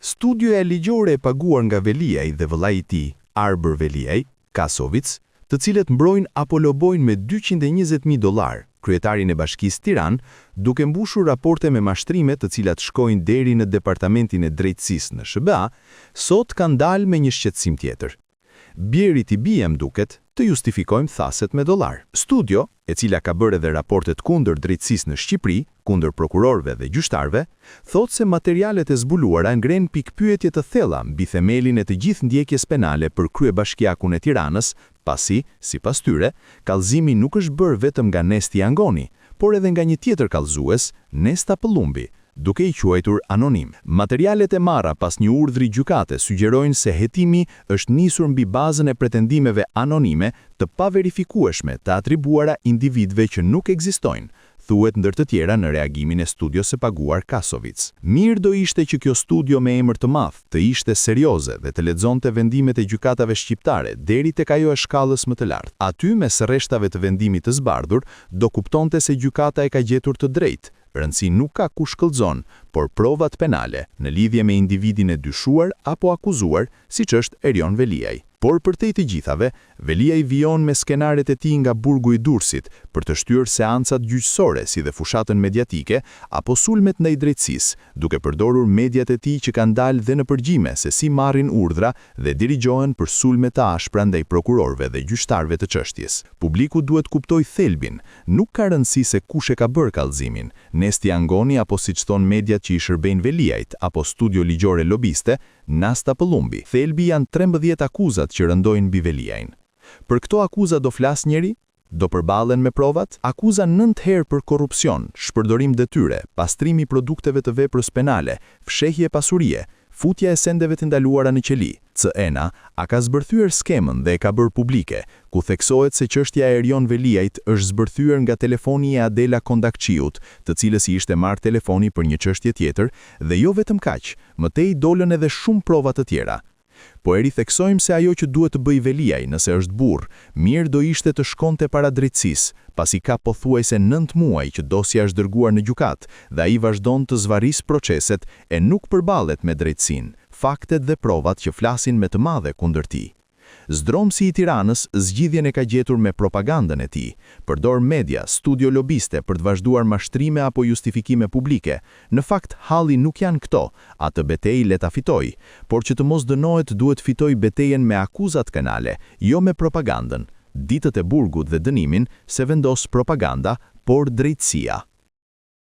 Studioja ligjore e paguar nga Veliaj dhe vëllai i tij, Arber Veliaj, Kasovic, të cilët mbrojnë apo lobojnë me $220.000 kryetarin e Bashkisë Tiranë, duke mbushur raporte me mashtrime të cilat shkojnë deri në Departamentin e Drejtësisë në SBA, sot kanë dalë me një shqetësim tjetër. Bjerit i bie duket të justifikojmë thaset me dollar. Studio, e cila ka bërë edhe raportet kundër drejtësisë në Shqipëri, kundër prokurorëve dhe gjyqtarëve, thotë se materialet e zbuluara ngren pikpyetje të thella mbi themelin e të gjithë ndjekjes penale për kryebashkiakun e Tiranës, pasi, sipas tyre, kallëzimi nuk është bërë vetëm nga Nesti Angoni, por edhe nga një tjetër kallëzues, Nesta Pëllumbi, duke i quajtur anonim. Materialet e marra pas një urdhri gjykate sugjerojnë se hetimi është nisur mbi bazën e pretendimeve anonime të paverifikueshme të atribuara individëve që nuk ekzistojnë, thuhet ndër të tjera në reagimin e studios së paguar Kasovic. Mirë do ishte që kjo studio me emër të madh të ishte serioze dhe të lexonte vendimet e gjykatave shqiptare deri tek ajo e shkallës më të lartë. Aty mes rreshtave të vendimit të zbardhur, do kuptonte se gjykata e ka gjetur të drejtë. Rëndësi nuk ka ku shkëllzon, por provat penale në lidhje me individin e dyshuar apo akuzuar, siç është Erion Veliaj. Por për te të gjithave, Veliaj vijon me skenaret e tij nga burgu i Durrësit për të shtyrë seancat gjyqësore si dhe fushatën mediatike apo sulmet ndaj drejtësisë, duke përdorur mediat e tij që kanë dalë dhe në përgjime se si marrin urdhra dhe dirigjohen për sulme të ashpra ndaj prokurorëve dhe gjyqtarëve të çështjes. Publiku duhet kuptoj thelbin, nuk ka rëndësi se kush e ka bërë kallëzimin, Nesti Angoni apo siç thon mediat që i shërbejnë Veliajt apo studio ligjore lobiste, Nasta Pëllumbi. Thelbi janë 13 akuzat që rëndojnë mbi Veliajin. Për këto akuza do flas njeri? Do përballen me provat? Akuza 9 herë për korrupsion, shpërdorim detyre, pastrimi produkteve të veprës penale, fshehje pasurie, futja e sendeve të ndaluara në qeli. CENA a ka zbërthyer skemën dhe e ka bërë publike, ku theksohet se çështja e Erion Veliajt është zbërthyer nga telefoni i Adela Kondakçiut, të cilës i ishte marrë telefoni për një çështje tjetër, dhe jo vetëm kaq, mëtej dolën edhe shumë prova të tjera. Po e ritheksojmë se ajo që duhet të bëj Veliaj nëse është burr, mirë do ishte të shkonte para drejtësisë, pasi ka pothuajse 9 muaj që dosja është dërguar në gjykat dhe ai vazhdon të zvarisë proceset e nuk përballet me drejtësinë, faktet dhe provat që flasin me të madhe kundër tij. Zdromsi i Tiranës zgjidhjen e ka gjetur me propagandën e tij, përdor media, studio lobiste për të vazhduar mashtrime apo justifikime publike. Në fakt, halli nuk janë këto, atë betejë le ta fitoj, por që të mos dënohet duhet fitoj betejën me akuzat penale, jo me propagandën. Ditët e burgut dhe dënimin se vendos propaganda, por drejtësia.